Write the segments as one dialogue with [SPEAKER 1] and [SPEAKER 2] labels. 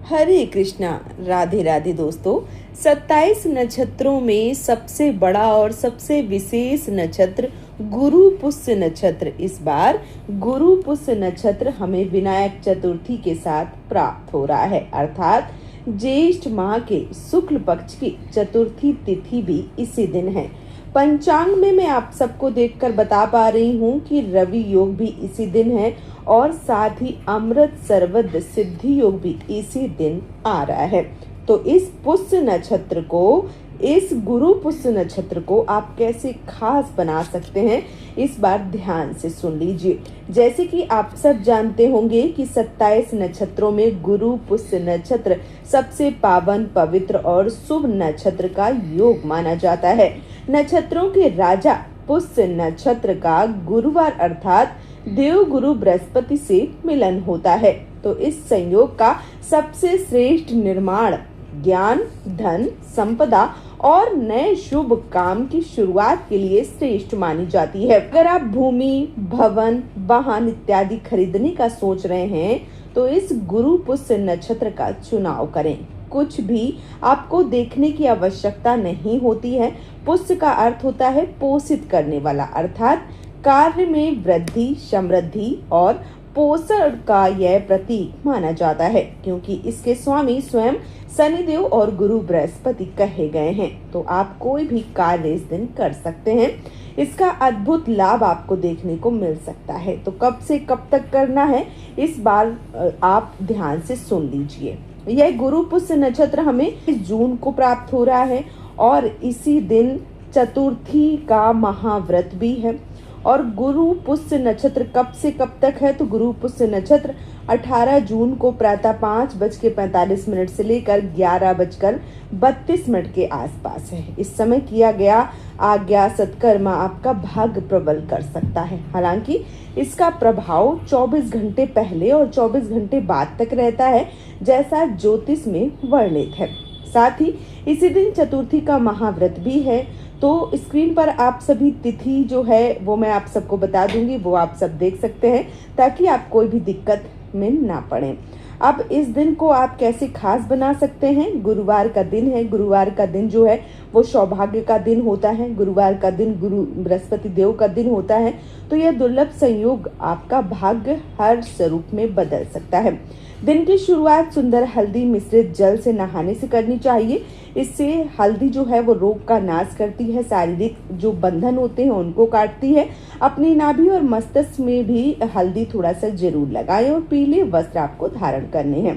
[SPEAKER 1] हरे कृष्णा। राधे राधे दोस्तों। 27 नक्षत्रों में सबसे बड़ा और सबसे विशेष नक्षत्र गुरु पुष्य नक्षत्र। इस बार गुरु पुष्य नक्षत्र हमें विनायक चतुर्थी के साथ प्राप्त हो रहा है, अर्थात ज्येष्ठ माह के शुक्ल पक्ष की चतुर्थी तिथि भी इसी दिन है। पंचांग में मैं आप सबको देखकर बता पा रही हूँ कि रवि योग भी इसी दिन है और साथ ही अमृत सर्वद सिद्धि योग भी इसी दिन आ रहा है। तो इस पुष्य नक्षत्र को, इस गुरु पुष्य नक्षत्र को आप कैसे खास बना सकते हैं, इस बार ध्यान से सुन लीजिए। जैसे कि आप सब जानते होंगे कि 27 नक्षत्रों में गुरु पुष्य नक्षत्र सबसे पावन, पवित्र और शुभ नक्षत्र का योग माना जाता है। नक्षत्रों के राजा पुष्य नक्षत्र का गुरुवार अर्थात देव गुरु बृहस्पति से मिलन होता है। तो इस संयोग का सबसे श्रेष्ठ निर्माण ज्ञान, धन, संपदा और नए शुभ काम की शुरुआत के लिए श्रेष्ठ मानी जाती है। अगर आप भूमि, भवन, वाहन इत्यादि खरीदने का सोच रहे हैं तो इस गुरु पुष्य नक्षत्र का चुनाव करें। कुछ भी आपको देखने की आवश्यकता नहीं होती है। पुष्य का अर्थ होता है पोषित करने वाला, अर्थात कार्य में वृद्धि, समृद्धि और पोषण का यह प्रतीक माना जाता है, क्योंकि इसके स्वामी स्वयं शनिदेव और गुरु बृहस्पति कहे गए हैं। तो आप कोई भी कार्य इस दिन कर सकते हैं। इसका अद्भुत लाभ आपको देखने को मिल सकता है। तो कब से कब तक करना है, इस बार आप ध्यान से सुन लीजिए। यह गुरु पुष्य नक्षत्र हमें जून को प्राप्त हो रहा है और इसी दिन चतुर्थी का महाव्रत भी है। और गुरु पुष्य नक्षत्र कब से कब तक है, तो गुरु पुष्य नक्षत्र 18 जून को प्रातः 5:45 से लेकर 11:32 के आसपास है। इस समय किया गया आज्ञा सत्कर्म आपका भाग्य प्रबल कर सकता है। हालांकि इसका प्रभाव 24 घंटे पहले और 24 घंटे बाद तक रहता है, जैसा ज्योतिष में वर्णित है। साथ ही इसी दिन चतुर्थी का महाव्रत भी है। तो स्क्रीन पर आप सभी तिथि जो है वो मैं आप सबको बता दूंगी, वो आप सब देख सकते हैं ताकि आप कोई भी दिक्कत में ना पड़े। अब इस दिन को आप कैसे खास बना सकते हैं। गुरुवार का दिन है। गुरुवार का दिन जो है वो सौभाग्य का दिन होता है। गुरुवार का दिन गुरु बृहस्पति देव का दिन होता है। तो यह दुर्लभ संयोग आपका भाग्य हर स्वरूप में बदल सकता है। दिन की शुरुआत सुंदर हल्दी मिश्रित जल से नहाने से करनी चाहिए। इससे हल्दी जो है वो रोग का नाश करती है, शारीरिक जो बंधन होते हैं उनको काटती है। अपनी नाभि और मस्तिष्क में भी हल्दी थोड़ा सा जरूर लगाएं और पीले वस्त्र आपको धारण करने हैं।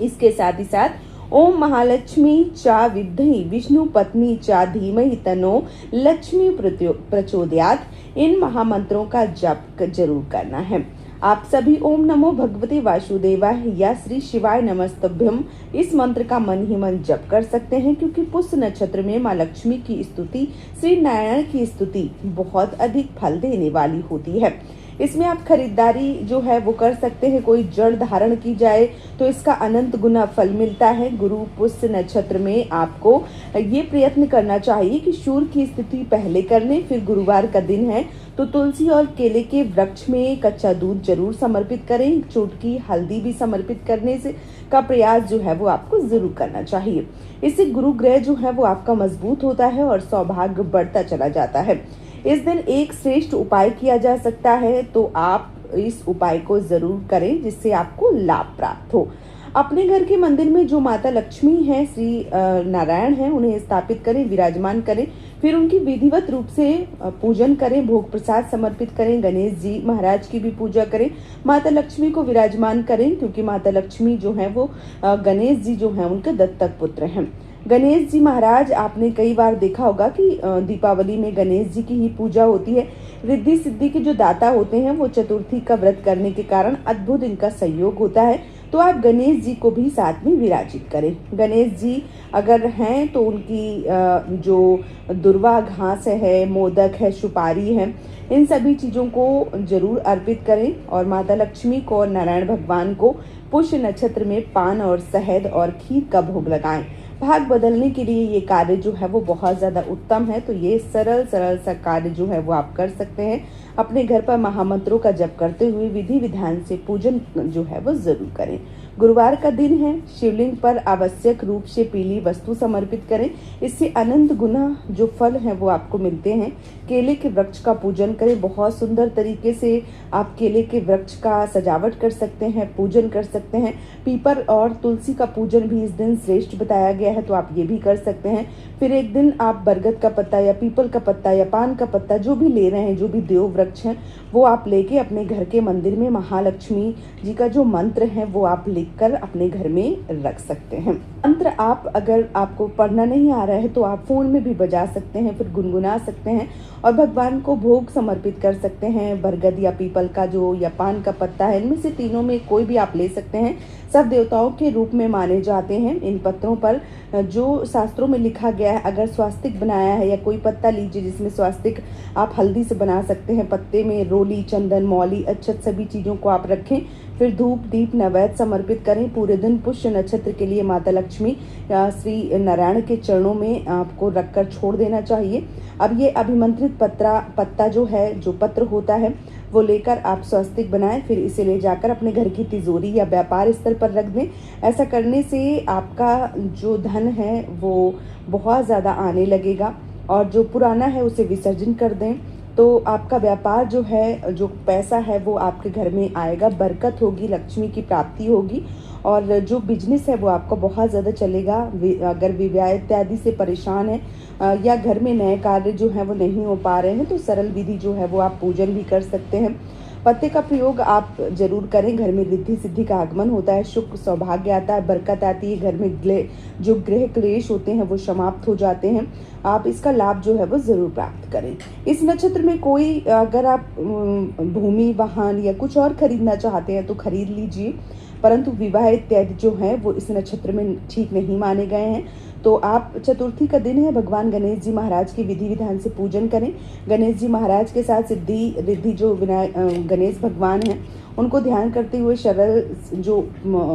[SPEAKER 1] इसके साथ ही साथ ओम महालक्ष्मी चा विद्महि विष्णु पत्नी चा धीमहि तन्नो लक्ष्मी प्रचोदयात्, इन महामंत्रों का जप जरूर करना है। आप सभी ओम नमो भगवते वासुदेवाय या श्री शिवाय नमस्तभ्यम इस मंत्र का मन ही मन जप कर सकते हैं, क्योंकि पुष्य नक्षत्र में माँ लक्ष्मी की स्तुति, श्री नारायण की स्तुति बहुत अधिक फल देने वाली होती है। इसमें आप खरीदारी जो है वो कर सकते हैं। कोई जड़ धारण की जाए तो इसका अनंत गुना फल मिलता है। गुरु पुष्य नक्षत्र में आपको ये प्रयत्न करना चाहिए कि सूर्य की स्थिति पहले कर लें। फिर गुरुवार का दिन है तो तुलसी और केले के वृक्ष में कच्चा दूध जरूर समर्पित करें। चुटकी हल्दी भी समर्पित करने से का प्रयास जो है वो आपको जरूर करना चाहिए। इससे गुरु ग्रह जो है वो आपका मजबूत होता है और सौभाग्य बढ़ता चला जाता है। इस दिन एक श्रेष्ठ उपाय किया जा सकता है, तो आप इस उपाय को जरूर करें जिससे आपको लाभ प्राप्त हो। अपने घर के मंदिर में जो माता लक्ष्मी है, श्री नारायण है, उन्हें स्थापित करें, विराजमान करें। फिर उनकी विधिवत रूप से पूजन करें, भोग प्रसाद समर्पित करें। गणेश जी महाराज की भी पूजा करें। माता लक्ष्मी को विराजमान करें, क्योंकि माता लक्ष्मी जो है वो गणेश जी जो है उनके दत्तक पुत्र हैं। गणेश जी महाराज आपने कई बार देखा होगा कि दीपावली में गणेश जी की ही पूजा होती है। रिद्धि सिद्धि के जो दाता होते हैं वो चतुर्थी का व्रत करने के कारण अद्भुत इनका सहयोग होता है। तो आप गणेश जी को भी साथ में विराजित करें। गणेश जी अगर हैं तो उनकी जो दुर्वा घास है, मोदक है, सुपारी है, इन सभी चीज़ों को जरूर अर्पित करें। और माता लक्ष्मी को और नारायण भगवान को पुष्य नक्षत्र में पान और शहद और खीर का भोग लगाएं। भाग बदलने के लिए ये कार्य जो है वो बहुत ज़्यादा उत्तम है। तो ये सरल सा कार्य जो है वो आप कर सकते हैं। अपने घर पर महामंत्रों का जप करते हुए विधि विधान से पूजन जो है वो जरूर करें। गुरुवार का दिन है, शिवलिंग पर आवश्यक रूप से पीली वस्तु समर्पित करें, इससे अनंत गुना जो फल हैं वो आपको मिलते हैं। केले के वृक्ष का पूजन करें, बहुत सुंदर तरीके से आप केले के वृक्ष का सजावट कर सकते हैं, पूजन कर सकते हैं। पीपल और तुलसी का पूजन भी इस दिन श्रेष्ठ बताया गया है, तो आप ये भी कर सकते हैं। फिर एक दिन आप बरगद का पत्ता या पीपल का पत्ता या पान का पत्ता जो भी ले रहे हैं, जो भी देव वृक्ष हैं, वो आप लेके अपने घर के मंदिर में महालक्ष्मी जी का जो मंत्र है वो आप लिखकर अपने घर में रख सकते हैं। मंत्र आप अगर आपको पढ़ना नहीं आ रहा है तो आप फोन में भी बजा सकते हैं, फिर गुनगुना सकते हैं और भगवान को भोग समर्पित कर सकते हैं। बरगद या पीपल का जो या पान का पत्ता है, इनमें से तीनों में कोई भी आप ले सकते हैं। सब देवताओं के रूप में माने जाते हैं। इन पत्रों पर जो शास्त्रों में लिखा गया है, अगर स्वास्तिक बनाया है या कोई पत्ता लीजिए जिसमें स्वास्तिक आप हल्दी से बना सकते हैं। पत्ते में रोली, चंदन, मौली, अक्षत सभी चीज़ों को आप रखें। फिर धूप दीप नैवेद्य समर्पित करें। पूरे दिन पुष्य नक्षत्र के लिए माता लक्ष्मी श्री नारायण के चरणों में आपको रखकर छोड़ देना चाहिए। अब ये अभिमंत्रित पत्ता जो है, जो पत्र होता है, वो लेकर आप स्वस्तिक बनाएं, फिर इसे ले जाकर अपने घर की तिजोरी या व्यापार स्थल पर रख दें। ऐसा करने से आपका जो धन है वो बहुत ज़्यादा आने लगेगा और जो पुराना है उसे विसर्जन कर दें, तो आपका व्यापार जो है, जो पैसा है वो आपके घर में आएगा, बरकत होगी, लक्ष्मी की प्राप्ति होगी और जो बिजनेस है वो आपका बहुत ज़्यादा चलेगा। अगर विवाह इत्यादि से परेशान है या घर में नए कार्य जो है वो नहीं हो पा रहे हैं, तो सरल विधि जो है वो आप पूजन भी कर सकते हैं। पत्ते का प्रयोग आप जरूर करें। घर में रिद्धि सिद्धि का आगमन होता है, सुख सौभाग्य आता है, बरकत आती है। घर में जो गृह क्लेश होते हैं वो समाप्त हो जाते हैं। आप इसका लाभ जो है वो जरूर प्राप्त करें। इस नक्षत्र में कोई अगर आप भूमि, वाहन या कुछ और खरीदना चाहते हैं तो खरीद लीजिए, परंतु विवाह इत्यादि जो है वो इस नक्षत्र में ठीक नहीं माने गए हैं। तो आप चतुर्थी का दिन है, भगवान गणेश जी महाराज की विधि विधान से पूजन करें। गणेश जी महाराज के साथ सिद्धि रिद्धि जो गणेश भगवान हैं उनको ध्यान करते हुए सरल जो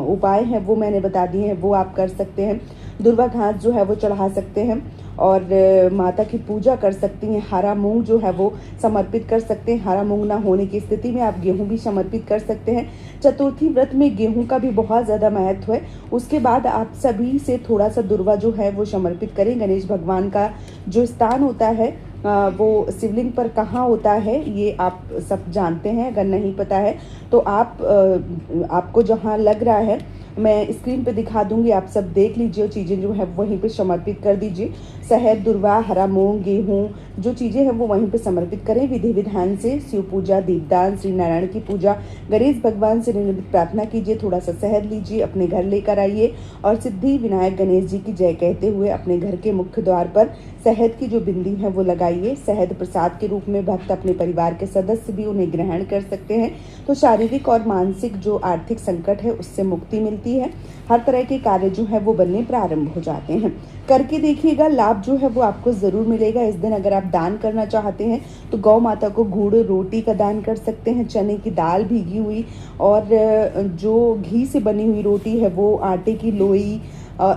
[SPEAKER 1] उपाय हैं वो मैंने बता दिए हैं, वो आप कर सकते हैं। दुर्वा घास जो है वो चढ़ा सकते हैं और माता की पूजा कर सकती हैं। हरा मूंग जो है वो समर्पित कर सकते हैं। हरा मूंग ना होने की स्थिति में आप गेहूं भी समर्पित कर सकते हैं। चतुर्थी व्रत में गेहूं का भी बहुत ज़्यादा महत्व है। उसके बाद आप सभी से थोड़ा सा दुर्वा जो है वो समर्पित करें। गणेश भगवान का जो स्थान होता है वो शिवलिंग पर कहाँ होता है ये आप सब जानते हैं। अगर नहीं पता है तो आपको जहाँ लग रहा है मैं स्क्रीन पे दिखा दूंगी, आप सब देख लीजिए। चीज़ें जो है वहीं पे समर्पित कर दीजिए। शहद, दुर्वा, हरा मूंग, गेहूँ जो चीज़ें हैं वो वहीं पे समर्पित करें। विधि विधान से शिव पूजा, दीपदान, श्री नारायण की पूजा, गणेश भगवान से निरंतर प्रार्थना कीजिए। थोड़ा सा शहद लीजिए, अपने घर लेकर आइए और सिद्धि विनायक गणेश जी की जय कहते हुए अपने घर के मुख्य द्वार पर शहद की जो बिंदी है वो लगाइए। शहद प्रसाद के रूप में भक्त अपने परिवार के सदस्य भी उन्हें ग्रहण कर सकते हैं। तो शारीरिक और मानसिक जो आर्थिक संकट है उससे मुक्ति मिलती है। हर तरह के कार्य जो है वो बनने प्रारंभ हो जाते हैं। करके देखिएगा, लाभ जो है वो आपको ज़रूर मिलेगा। इस दिन अगर आप दान करना चाहते हैं तो गौ माता को गुड़ रोटी का दान कर सकते हैं। चने की दाल भीगी हुई और जो घी से बनी हुई रोटी है वो, आटे की लोई,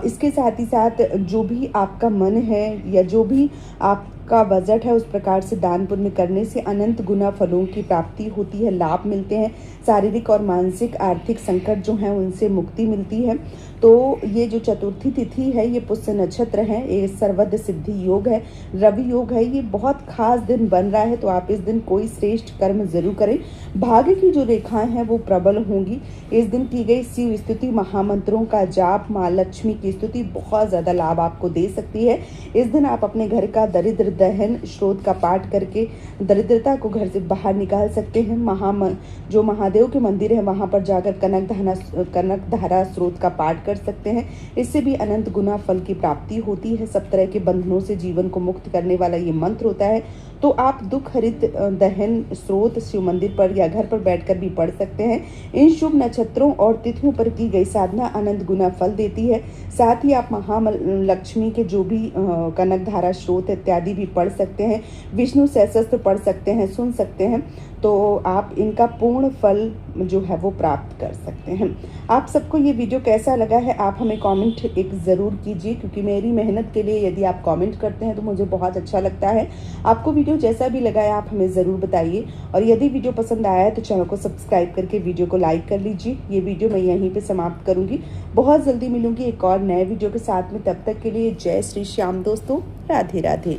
[SPEAKER 1] इसके साथ ही साथ जो भी आपका मन है या जो भी आपका बजट है उस प्रकार से दान पुण्य करने से अनंत गुना फलों की प्राप्ति होती है, लाभ मिलते हैं। शारीरिक और मानसिक आर्थिक संकट जो हैं उनसे मुक्ति मिलती है। तो ये जो चतुर्थी तिथि है ये पुष्य नक्षत्र है, ये सर्वद सिद्धि योग है, रवि योग है, ये बहुत खास दिन बन रहा है। तो आप इस दिन कोई श्रेष्ठ कर्म जरूर करें। भाग्य की जो रेखाएं हैं वो प्रबल होंगी। इस दिन की गई शिव स्तुति, महामंत्रों का जाप, माँ लक्ष्मी की स्तुति बहुत ज़्यादा लाभ आपको दे सकती है। इस दिन आप अपने घर का दरिद्र दहन स्रोत का पाठ करके दरिद्रता को घर से बाहर निकाल सकते हैं। जो महादेव के मंदिर है वहाँ पर जाकर कनक धारा स्रोत का पाठ कर सकते हैं। इससे भी अनंत गुना फल की प्राप्ति होती है। सब तरह के बंधनों से जीवन को मुक्त करने वाला ये मंत्र होता है। तो आप दुख हरित दहन स्रोत शिव मंदिर पर या घर पर बैठकर भी पढ़ सकते हैं। इन शुभ नक्षत्रों और तिथियों पर की गई साधना अनंत गुना फल देती है। साथ ही आप महालक्ष्मी के जो भी कनक धारा स्रोत इत्यादि भी पढ़ सकते हैं। विष्णु सहस्त्र पढ़ सकते हैं, सुन सकते हैं। तो आप इनका पूर्ण फल जो है वो प्राप्त कर सकते हैं। आप सबको ये वीडियो कैसा लगा है आप हमें कमेंट एक ज़रूर कीजिए, क्योंकि मेरी मेहनत के लिए यदि आप कमेंट करते हैं तो मुझे बहुत अच्छा लगता है। आपको वीडियो वीडियो जैसा भी लगा है आप हमें ज़रूर बताइए, और यदि वीडियो पसंद आया है तो चैनल को सब्सक्राइब करके वीडियो को लाइक कर लीजिए। ये वीडियो मैं यहीं पे समाप्त करूँगी। बहुत जल्दी मिलूंगी एक और नए वीडियो के साथ में। तब तक के लिए जय श्री श्याम दोस्तों, राधे राधे।